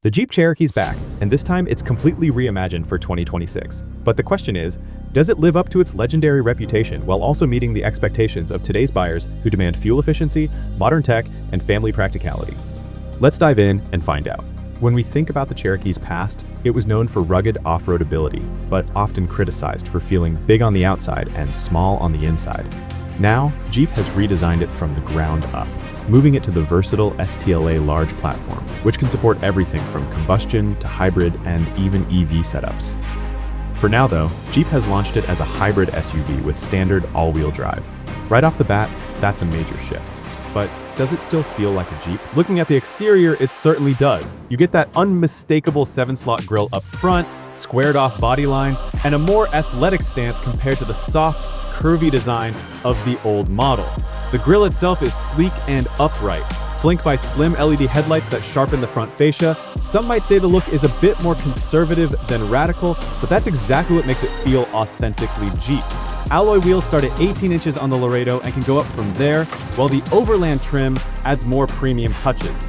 The Jeep Cherokee's back, and this time it's completely reimagined for 2026. But the question is, does it live up to its legendary reputation while also meeting the expectations of today's buyers who demand fuel efficiency, modern tech, and family practicality? Let's dive in and find out. When we think about the Cherokee's past, it was known for rugged off-road ability, but often criticized for feeling big on the outside and small on the inside. Now, Jeep has redesigned it from the ground up, moving it to the versatile STLA Large platform, which can support everything from combustion to hybrid and even EV setups. For now though, Jeep has launched it as a hybrid SUV with standard all-wheel drive. Right off the bat, that's a major shift. But does it still feel like a Jeep? Looking at the exterior, it certainly does. You get that unmistakable 7-slot grille up front, squared off body lines, and a more athletic stance compared to the soft, curvy design of the old model. The grille itself is sleek and upright, flanked by slim LED headlights that sharpen the front fascia. Some might say the look is a bit more conservative than radical, but that's exactly what makes it feel authentically Jeep. Alloy wheels start at 18 inches on the Laredo and can go up from there, while the Overland trim adds more premium touches.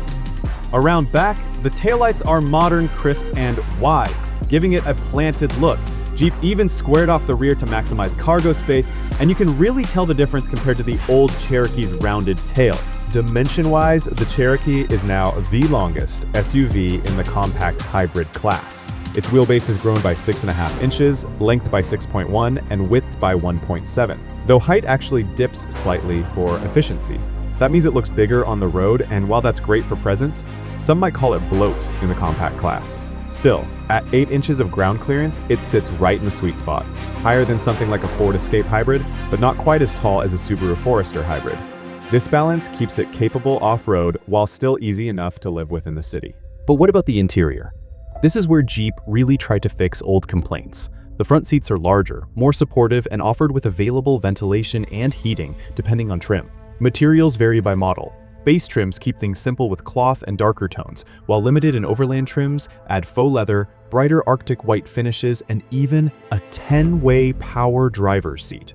Around back, the taillights are modern, crisp, and wide, giving it a planted look. Jeep even squared off the rear to maximize cargo space, and you can really tell the difference compared to the old Cherokee's rounded tail. Dimension-wise, the Cherokee is now the longest SUV in the compact hybrid class. Its wheelbase has grown by 6.5 inches, length by 6.1, and width by 1.7, though height actually dips slightly for efficiency. That means it looks bigger on the road, and while that's great for presence, some might call it bloat in the compact class. Still, at 8 inches of ground clearance, it sits right in the sweet spot, higher than something like a Ford Escape Hybrid, but not quite as tall as a Subaru Forester Hybrid. This balance keeps it capable off-road while still easy enough to live with in the city. But what about the interior? This is where Jeep really tried to fix old complaints. The front seats are larger, more supportive, and offered with available ventilation and heating, depending on trim. Materials vary by model. Base trims keep things simple with cloth and darker tones, while limited and overland trims add faux leather, brighter Arctic white finishes, and even a 10-way power driver's seat.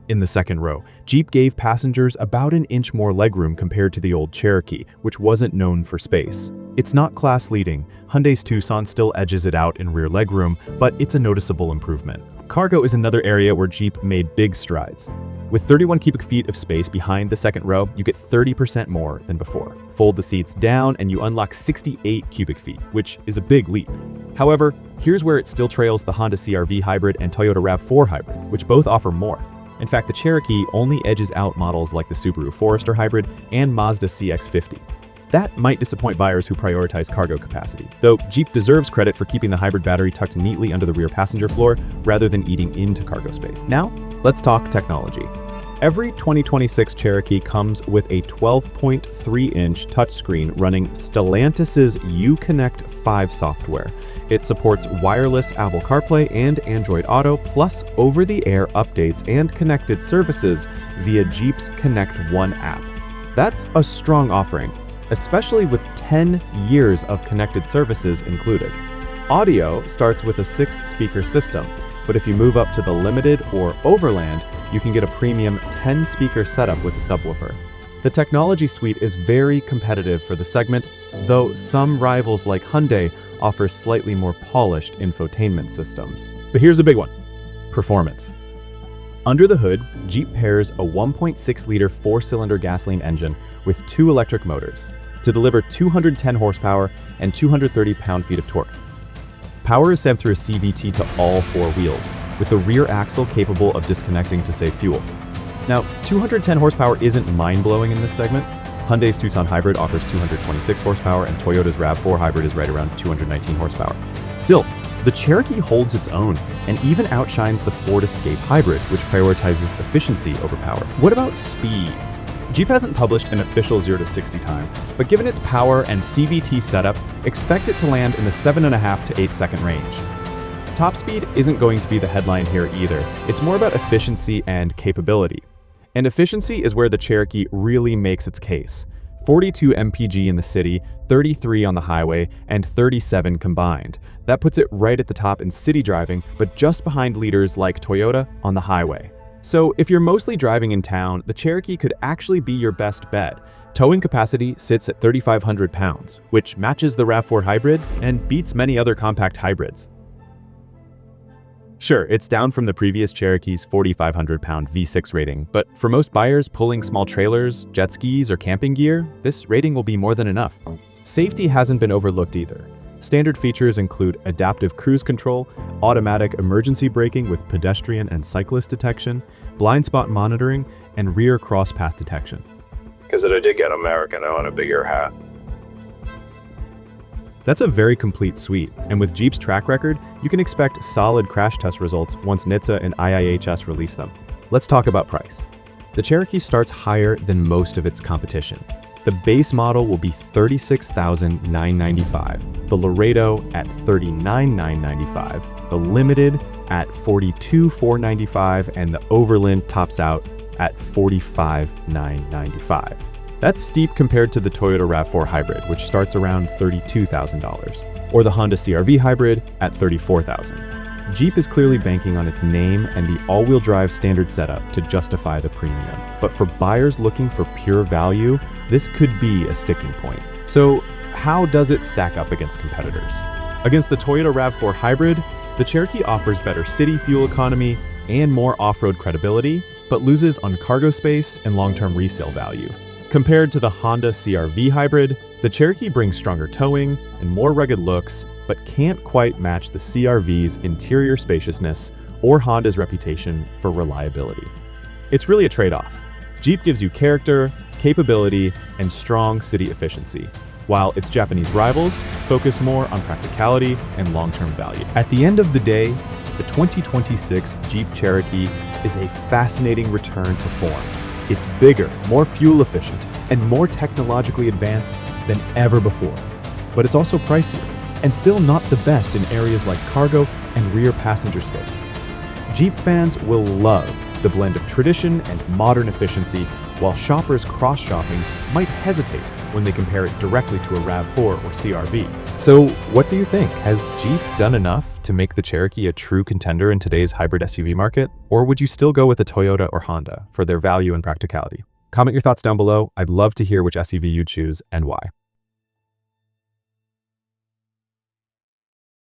In the second row, Jeep gave passengers about an inch more legroom compared to the old Cherokee, which wasn't known for space. It's not class-leading. Hyundai's Tucson still edges it out in rear legroom, but it's a noticeable improvement. Cargo is another area where Jeep made big strides. With 31 cubic feet of space behind the second row, you get 30% more than before. Fold the seats down and you unlock 68 cubic feet, which is a big leap. However, here's where it still trails the Honda CR-V Hybrid and Toyota RAV4 Hybrid, which both offer more. In fact, the Cherokee only edges out models like the Subaru Forester Hybrid and Mazda CX-50. That might disappoint buyers who prioritize cargo capacity, though Jeep deserves credit for keeping the hybrid battery tucked neatly under the rear passenger floor rather than eating into cargo space. Now, let's talk technology. Every 2026 Cherokee comes with a 12.3-inch touchscreen running Stellantis's Uconnect 5 software. It supports wireless Apple CarPlay and Android Auto, plus over-the-air updates and connected services via Jeep's Connect One app. That's a strong offering, especially with 10 years of connected services included. Audio starts with a 6-speaker system, but if you move up to the Limited or Overland, you can get a premium 10-speaker setup with a subwoofer. The technology suite is very competitive for the segment, though some rivals like Hyundai offer slightly more polished infotainment systems. But here's a big one: performance. Under the hood, Jeep pairs a 1.6-liter 4-cylinder gasoline engine with 2 electric motors to deliver 210 horsepower and 230 pound-feet of torque. Power is sent through a CVT to all 4 wheels, with the rear axle capable of disconnecting to save fuel. Now, 210 horsepower isn't mind-blowing in this segment. Hyundai's Tucson Hybrid offers 226 horsepower, and Toyota's RAV4 Hybrid is right around 219 horsepower. Still, the Cherokee holds its own and even outshines the Ford Escape Hybrid, which prioritizes efficiency over power. What about speed? Jeep hasn't published an official 0 to 60 time, but given its power and CVT setup, expect it to land in the 7.5 to 8 second range. Top speed isn't going to be the headline here either. It's more about efficiency and capability. And efficiency is where the Cherokee really makes its case. 42 mpg in the city, 33 on the highway, and 37 combined. That puts it right at the top in city driving, but just behind leaders like Toyota on the highway. So if you're mostly driving in town, the Cherokee could actually be your best bet. Towing capacity sits at 3,500 pounds, which matches the RAV4 Hybrid and beats many other compact hybrids. Sure, it's down from the previous Cherokee's 4,500-pound V6 rating, but for most buyers pulling small trailers, jet skis, or camping gear, this rating will be more than enough. Safety hasn't been overlooked either. Standard features include adaptive cruise control, automatic emergency braking with pedestrian and cyclist detection, blind spot monitoring, and rear cross-path detection. Because I did get American, I want a bigger hat. That's a very complete suite, and with Jeep's track record, you can expect solid crash test results once NHTSA and IIHS release them. Let's talk about price. The Cherokee starts higher than most of its competition. The base model will be $36,995, the Laredo at $39,995, the Limited at $42,495, and the Overland tops out at $45,995. That's steep compared to the Toyota RAV4 Hybrid, which starts around $32,000, or the Honda CR-V Hybrid at $34,000. Jeep is clearly banking on its name and the all-wheel drive standard setup to justify the premium. But for buyers looking for pure value, this could be a sticking point. So how does it stack up against competitors? Against the Toyota RAV4 Hybrid, the Cherokee offers better city fuel economy and more off-road credibility, but loses on cargo space and long-term resale value. Compared to the Honda CR-V Hybrid, the Cherokee brings stronger towing and more rugged looks, but can't quite match the CR-V's interior spaciousness or Honda's reputation for reliability. It's really a trade-off. Jeep gives you character, capability, and strong city efficiency, while its Japanese rivals focus more on practicality and long-term value. At the end of the day, the 2026 Jeep Cherokee is a fascinating return to form. It's bigger, more fuel efficient, and more technologically advanced than ever before. But it's also pricier, and still not the best in areas like cargo and rear passenger space. Jeep fans will love the blend of tradition and modern efficiency, while shoppers cross-shopping might hesitate when they compare it directly to a RAV4 or CR-V. So what do you think? Has Jeep done enough to make the Cherokee a true contender in today's hybrid SUV market? Or would you still go with a Toyota or Honda for their value and practicality? Comment your thoughts down below. I'd love to hear which SUV you choose and why.